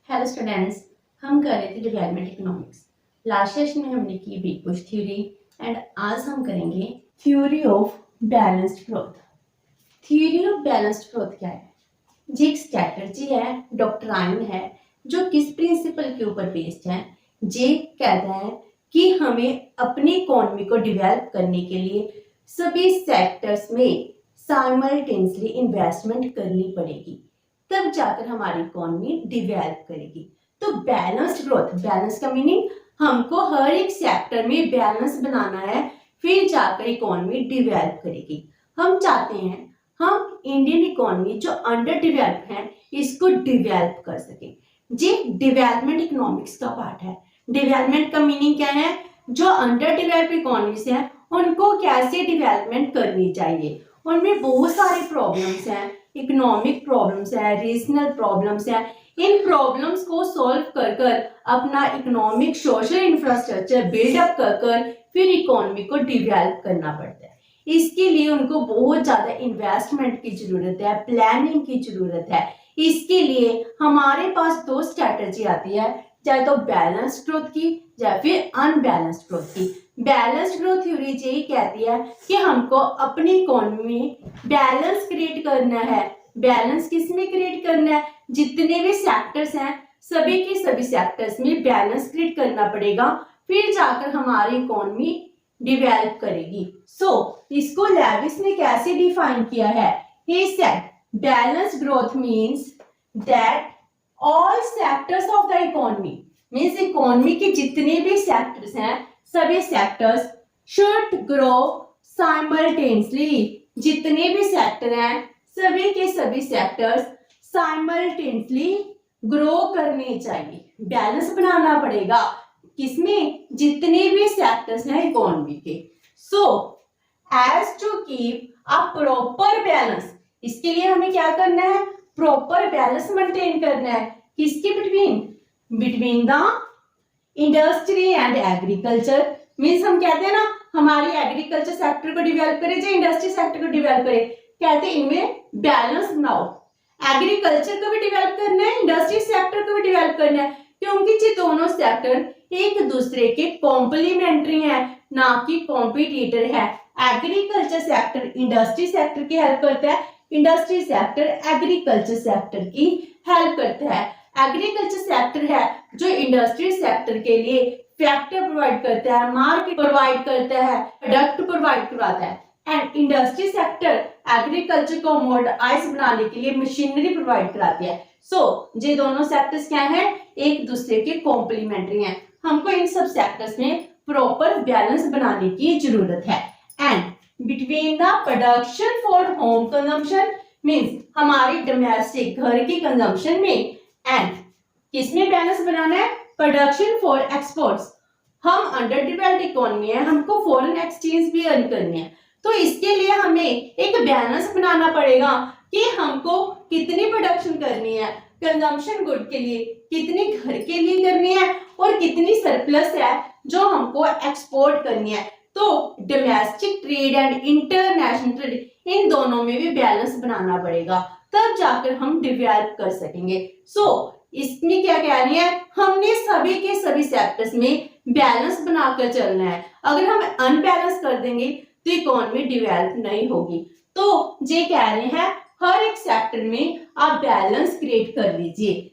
Hello students, हम कर रहे थे डेवलपमेंट इकोनॉमिक्स। लास्ट सेशन में हमने की बिग बुश थ्योरी एंड आज हम करेंगे theory of balanced growth. Theory of balanced growth क्या है? जी एक स्ट्रैटेजी है, डॉक्ट्राइन है, जो किस प्रिंसिपल के ऊपर बेस्ड है। जे कहता है कि हमें अपनी इकोनॉमी को डेवलप करने के लिए सभी सेक्टर्स में साइमल्टेनियसली इन्वेस्टमेंट करनी पड़ेगी, तब जाकर हमारी इकोनॉमी डेवलप करेगी। तो बैलेंस्ड ग्रोथ, बैलेंस का मीनिंग हमको हर एक सेक्टर में बैलेंस बनाना है, फिर जाकर इकोनॉमी डेवलप करेगी। हम चाहते हैं हम इंडियन इकोनॉमी जो अंडर डेवलप है इसको डेवलप कर सके। जी डेवलपमेंट इकोनॉमिक्स का पार्ट है। डेवलपमेंट का मीनिंग क्या है? जो अंडर डेवलप इकोनॉमीज है उनको कैसे डेवलपमेंट करनी चाहिए। उनमें बहुत सारे प्रॉब्लम्स हैं, इकोनॉमिक प्रॉब्लम्स है, रीजनल प्रॉब्लम्स है। इन प्रॉब्लम्स को सॉल्व कर कर अपना इकोनॉमिक सोशल इंफ्रास्ट्रक्चर बिल्डअप कर कर फिर इकोनॉमी को डेवलप करना पड़ता है। इसके लिए उनको बहुत ज्यादा इन्वेस्टमेंट की जरूरत है, प्लानिंग की जरूरत है। इसके लिए हमारे पास दो स्ट्रैटेजी आती है, चाहे तो बैलेंस्ड ग्रोथ की या फिर अनबैलेंस्ड ग्रोथ की। बैलेंस्ड ग्रोथ थ्योरी यही कहती है कि हमको अपनी इकोनॉमी में बैलेंस क्रिएट करना है। बैलेंस किस में क्रिएट करना है? जितने भी सेक्टर्स हैं सभी के सभी सेक्टर्स में बैलेंस क्रिएट करना पड़ेगा, फिर जाकर हमारी इकोनॉमी डेवलप करेगी। इसको लेविस ने कैसे डिफाइन किया है? He said balance growth means that all sectors of the economy, means economy के जितने भी सेक्टर्स हैं सभी सेक्टर्स शुड ग्रो साइमल्टेनियसली। जितने भी सेक्टर हैं सभी के सभी सेक्टर्स साइमल्टेनियसली ग्रो करने चाहिए। बैलेंस बनाना पड़ेगा किसमें? जितने भी सेक्टर्स हैं इकोनॉमी के। So as to keep a proper balance, इसके लिए हमें क्या करना है? प्रॉपर बैलेंस मेंटेन करना है। किसके between the industry and agriculture. Means हम कहते हैं ना हमारी एग्रीकल्चर सेक्टर को डेवलप करे या इंडस्ट्री सेक्टर को डेवलप करे, कहते हैं इनमें बैलेंस बनाओ। एग्रीकल्चर को भी डेवलप करना है, इंडस्ट्री सेक्टर को भी डेवलप करना है, क्योंकि ये दोनों सेक्टर एक दूसरे के कॉम्प्लीमेंट्री हैं, ना कि कॉम्पिटिटर है। एग्रीकल्चर सेक्टर इंडस्ट्री सेक्टर की हेल्प करता है, इंडस्ट्री सेक्टर एग्रीकल्चर सेक्टर की हेल्प करता है। एग्रीकल्चर सेक्टर है जो इंडस्ट्री सेक्टर के लिए फैक्टर प्रोवाइड करता है, मार्केट प्रोवाइड करता है, प्रोडक्ट प्रोवाइड करवाता है। एंड इंडस्ट्री सेक्टर एग्रीकल्चर को मॉडर्नाइज बनाने के लिए मशीनरी प्रोवाइड कराती है। ये दोनों सेक्टर्स क्या है? एक दूसरे के कॉम्प्लीमेंट्री हैं। हमको इन सब सेक्टर्स में प्रॉपर बैलेंस बनाने की जरूरत है। And between the production for home consumption, means हमारी डोमेस्टिक घर की कंजम्पशन में, एंड किसमें बैलेंस बनाना है? Production for exports. हम अंडर डेवलप्ड इकोनॉमी है, हमको फॉरेन एक्सचेंज भी अर्न करनी है, तो इसके लिए हमें एक बैलेंस बनाना पड़ेगा कि हमको कितनी प्रोडक्शन करनी है कंजम्पशन गुड के लिए, कितनी घर के लिए करनी है और कितनी सरप्लस है जो हमको एक्सपोर्ट करनी है। तो domestic trade and international trade, इन दोनों में भी बैलेंस बनाना पड़ेगा, तब जाकर हम डेवलप कर सकेंगे। इसमें क्या कहनी है? हमने सभी के सभी सेक्टर्स में बैलेंस बनाकर चलना है। अगर हम अनबैलेंस कर देंगे तो इकोनॉमी डेवलप नहीं होगी। तो ये कह रहे हैं हर एक सेक्टर में आप बैलेंस क्रिएट कर लीजिए।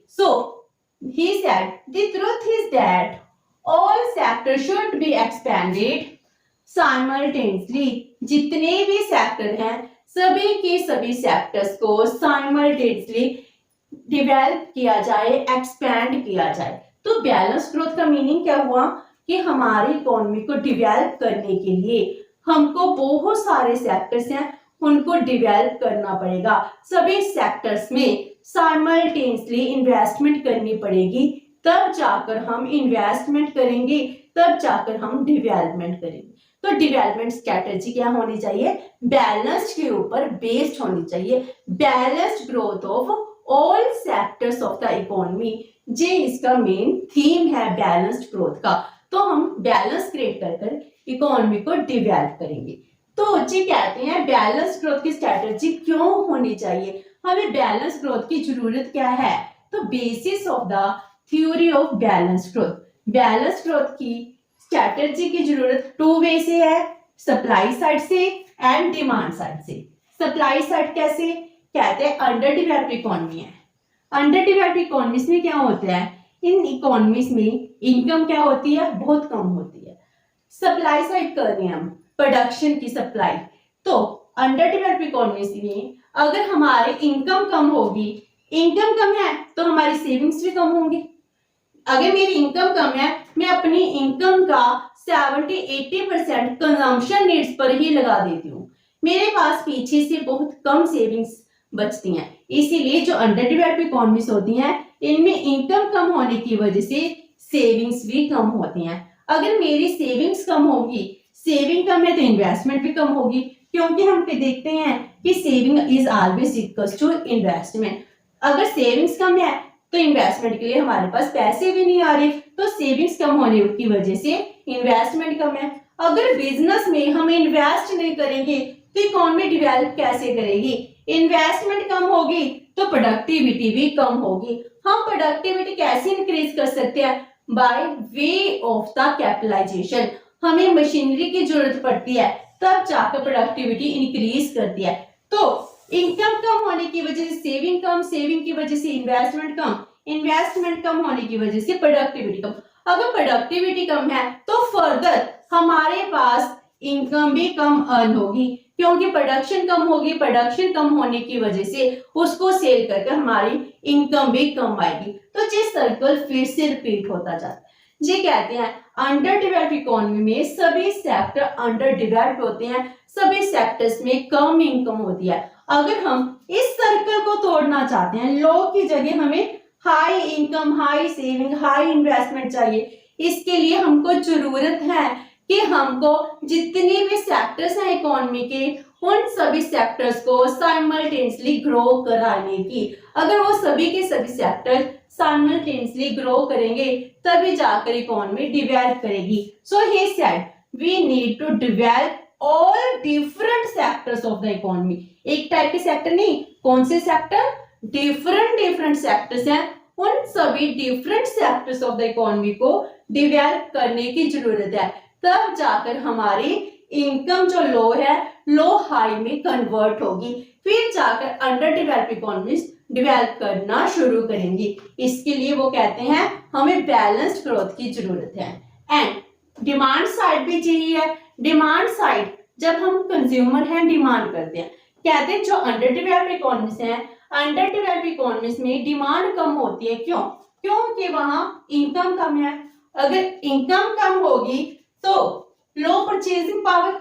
He said the truth is that all sectors should be expanded simultaneously। जितने भी सेक्टर हैं सभी के सभी सेक्टर्स को साइमल्टेनियसली डेवलप किया जाए, एक्सपैंड किया जाए। तो बैलेंस ग्रोथ का मीनिंग क्या हुआ कि हमारी इकोनॉमी को डेवलप करने के लिए हमको बहुत सारे सेक्टर्स हैं उनको डेवलप करना पड़ेगा। सभी सेक्टर्स में साइमल्टेनियसली इन्वेस्टमेंट करनी पड़ेगी, तब जाकर हम इन्वेस्टमेंट करेंगे, तब जाकर हम डेवलपमेंट करेंगे। तो डेवलपमेंट स्ट्रैटेजी क्या होनी चाहिए? बैलेंस के ऊपर बेस्ड होनी चाहिए। Balanced growth of all sectors of the economy, ये इसका मेन थीम है बैलेंस्ड ग्रोथ का। तो हम बैलेंस क्रिएट कर इकोनॉमी को डेवलप करेंगे। तो जी कहते हैं बैलेंस ग्रोथ की स्ट्रैटेजी क्यों होनी चाहिए, हमें बैलेंस ग्रोथ की जरूरत क्या है? तो basis of the theory of balance growth, balance growth की स्ट्रैटेजी की जरूरत टू वे से है, सप्लाई साइड से एंड डिमांड साइड से। सप्लाई साइड कैसे कहते हैं, अंडर डेवलप्ड इकोनॉमी है, अंडर डेवलप्ड इकोनॉमीज में क्या होता है, इन इकोनॉमीज में इनकम क्या होती है, बहुत कम होती है। सप्लाई साइड कर रहे हैं हम, प्रोडक्शन की सप्लाई, तो अंडर डेवलप्ड इकोनॉमीज में अगर हमारी इनकम कम होगी, इनकम कम है तो हमारी सेविंग्स भी कम होंगी। अगर मेरी इनकम कम है, मैं अपनी इनकम का 70-80% कंजम्पशन नीड्स पर ही लगा देती हूँ, मेरे पास पीछे से बहुत कम सेविंग्स बचती हैं। इसीलिए जो अंडर डेवलप्ड इकोनॉमीज होती हैं, इनमें इनकम कम होने की वजह से सेविंग्स भी कम होती हैं। अगर मेरी सेविंग्स कम होगी, सेविंग कम है तो इन्वेस्टमेंट भी कम होगी, क्योंकि हम देखते हैं कि saving is always equals to investment. अगर सेविंग्स कम है तो इन्वेस्टमेंट के लिए हमारे पास पैसे भी नहीं आ रहे, तो सेविंग्स कम होने की वजह से इन्वेस्टमेंट कम है। अगर बिजनेस में हम इन्वेस्ट नहीं करेंगे तो इकोनॉमी डेवलप कैसे करेगी, इन्वेस्टमेंट कम होगी तो प्रोडक्टिविटी भी कम होगी। हम प्रोडक्टिविटी कैसे इंक्रीज कर सकते हैं, by way of the capitalization. हमें मशीनरी की जरूरत पड़ती है, तब जाकर प्रोडक्टिविटी इंक्रीज करती है। तो इनकम कम होने की वजह से सेविंग कम, सेविंग की वजह से इन्वेस्टमेंट कम, इन्वेस्टमेंट कम होने की वजह से प्रोडक्टिविटी कम। अगर प्रोडक्टिविटी कम है तो फर्दर हमारे पास इनकम भी कम अर्न होगी, क्योंकि प्रोडक्शन कम होगी, प्रोडक्शन कम होने की वजह से उसको सेल करके हमारी इनकम भी कम आएगी। तो ये सर्कल फिर से रिपीट होता जाता है। ये कहते हैं अंडर डेवलप्ड इकोनॉमी में सभी सेक्टर अंडर डेवलप्ड होते हैं, सभी सेक्टर्स में कम इनकम होती है। अगर हम इस सर्कल को तोड़ना चाहते हैं, लो की जगह हमें high income, high saving, high investment चाहिए, इसके लिए हमको जरूरत है कि हमको जितने भी सेक्टर्स हैं इकोनॉमी के, उन सभी सेक्टर्स को साइमल्टेनियसली ग्रो कराने की। अगर वो सभी के सभी सेक्टर साइमल्टेनियसली ग्रो करेंगे तभी जाकर इकोनॉमी डेवलप करेगी। So he said we need to develop all different sectors of the economy. एक टाइप के सेक्टर नहीं, कौन से सेक्टर, डिफरेंट सेक्टर्स हैं, उन सभी different sectors of the economy को डेवलप करने की जरूरत है, तब जाकर हमारी इनकम जो लो है लो हाई में कन्वर्ट होगी, फिर जाकर अंडर डेवलप इकोनॉमीज डेवलप करना शुरू करेंगी। इसके लिए वो कहते हैं हमें बैलेंस्ड ग्रोथ की जरूरत है। एंड डिमांड साइड भी चाहिए है। डिमांड साइड जब हम कंज्यूमर हैं, डिमांड करते हैं, कहते हैं जो अंडर डेवलप्ड इकोनॉमीज हैं, अंडर डेवलप्ड इकोनॉमीज में डिमांड कम होती है। क्यों? क्योंकि वहां इनकम कम है। अगर इनकम कम होगी तो लो परचेजिंग पावर,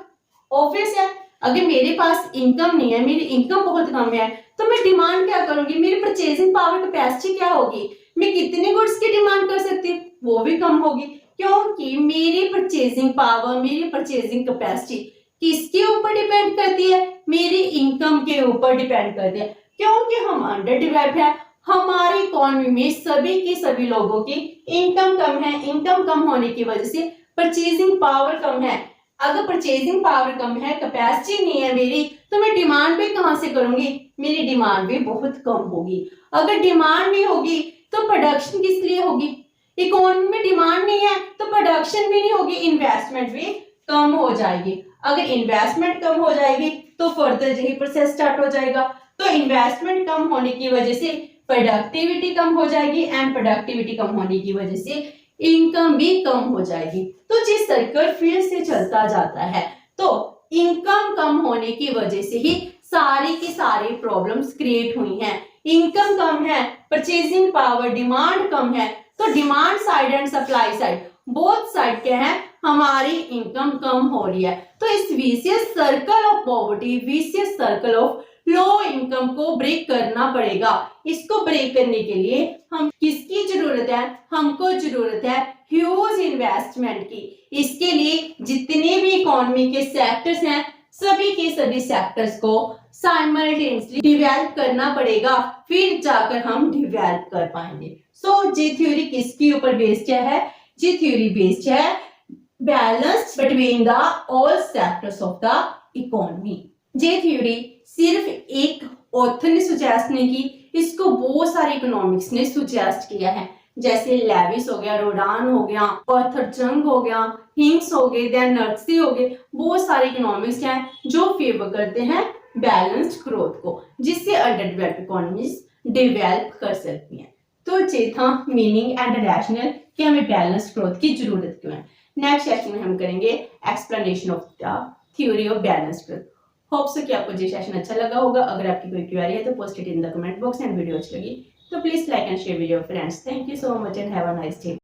ऑब्वियस है। अगर मेरे पास इनकम नहीं है, मेरी इनकम बहुत कम है, तो मैं डिमांड क्या करूंगी, मेरी परचेजिंग पावर कैपेसिटी क्या होगी, मैं कितने गुड्स की डिमांड कर सकती हूँ, वो भी कम होगी। क्योंकि मेरी परचेजिंग पावर, मेरी परचेजिंग कैपेसिटी किसके ऊपर डिपेंड करती है, मेरी इनकम के ऊपर डिपेंड करती है। क्योंकि हम अंडर डेवलप्ड है, हमारी इकोनॉमी में सभी के सभी लोगों की इनकम कम है, इनकम कम होने की वजह से परचेजिंग पावर कम है। अगर परचेजिंग पावर कम है, कैपेसिटी नहीं है मेरी, तो मैं डिमांड भी कहां से करूंगी, मेरी डिमांड भी बहुत कम होगी। अगर डिमांड नहीं होगी तो प्रोडक्शन किस लिए होगी, इकोनॉमी में डिमांड नहीं है तो प्रोडक्शन भी नहीं होगी, इन्वेस्टमेंट भी कम हो जाएगी। अगर इन्वेस्टमेंट कम हो जाएगी तो फर्दर यही प्रोसेस स्टार्ट हो जाएगा। तो इन्वेस्टमेंट कम होने की वजह से प्रोडक्टिविटी कम हो जाएगी, एंड प्रोडक्टिविटी कम होने की वजह से इनकम भी कम हो जाएगी। तो जिस सर्कल फिर से चलता जाता है, तो इनकम कम होने की वजह से ही सारी की सारी प्रॉब्लम्स क्रिएट हुई हैं। इनकम कम है, परचेजिंग पावर, डिमांड कम है, तो demand side and supply side both side क्या है, हमारी इनकम कम हो रही है। तो इस vicious circle of poverty, vicious circle of low income को ब्रेक करना पड़ेगा। इसको ब्रेक करने के लिए हम किसकी जरूरत है, हमको जरूरत है ह्यूज इन्वेस्टमेंट की। इसके लिए जितने भी इकोनॉमी के सेक्टर्स हैं, सभी के सभी सेक्टर्स को साइमल्टेनियसली डेवलप करना पड़ेगा, फिर जाकर हम डेवलप कर पाएंगे। सो ये थ्योरी किसके ऊपर बेस्ड है, ये थ्योरी बेस्ड है balance between the all sectors of the economy. ये थ्योरी सिर्फ एक ऑथर ने सुजेस्ट नहीं की, इसको बहुत सारे इकोनॉमिक्स ने सुजेस्ट किया है, जैसे लेविस हो गया, रोडान हो गया, ऑथर चंग हो गया, हिंग्स हो गए, देन नर्सी हो गए। बहुत सारे इकोनॉमिक्स हैं जो फेवर करते हैं बैलेंस्ड ग्रोथ को, जिससे अंडर डेवलप्ड इकोनॉमीज डेवलप कर सकती हैं। तो चौथा मीनिंग एंड रैशनल कि हमें बैलेंस्ड ग्रोथ की जरूरत क्यों है। नेक्स्ट सेशन में हम करेंगे explanation of the theory of balanced growth. Hope so कि आपको ये सेशन अच्छा लगा होगा। अगर आपकी कोई क्वेरी है तो post it in the comment box and video अच्छी लगी तो please like and share with your friends. Thank you so much and have a nice day.